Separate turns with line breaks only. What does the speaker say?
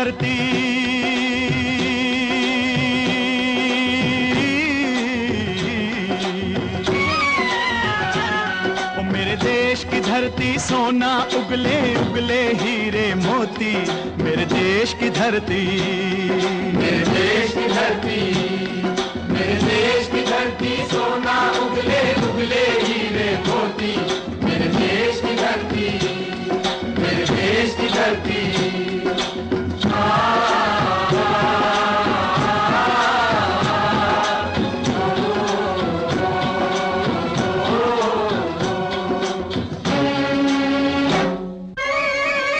धरती, ओ मेरे देश की धरती सोना उगले उगले हीरे मोती, मेरे देश की धरती,
मेरे देश की धरती, मेरे देश की धरती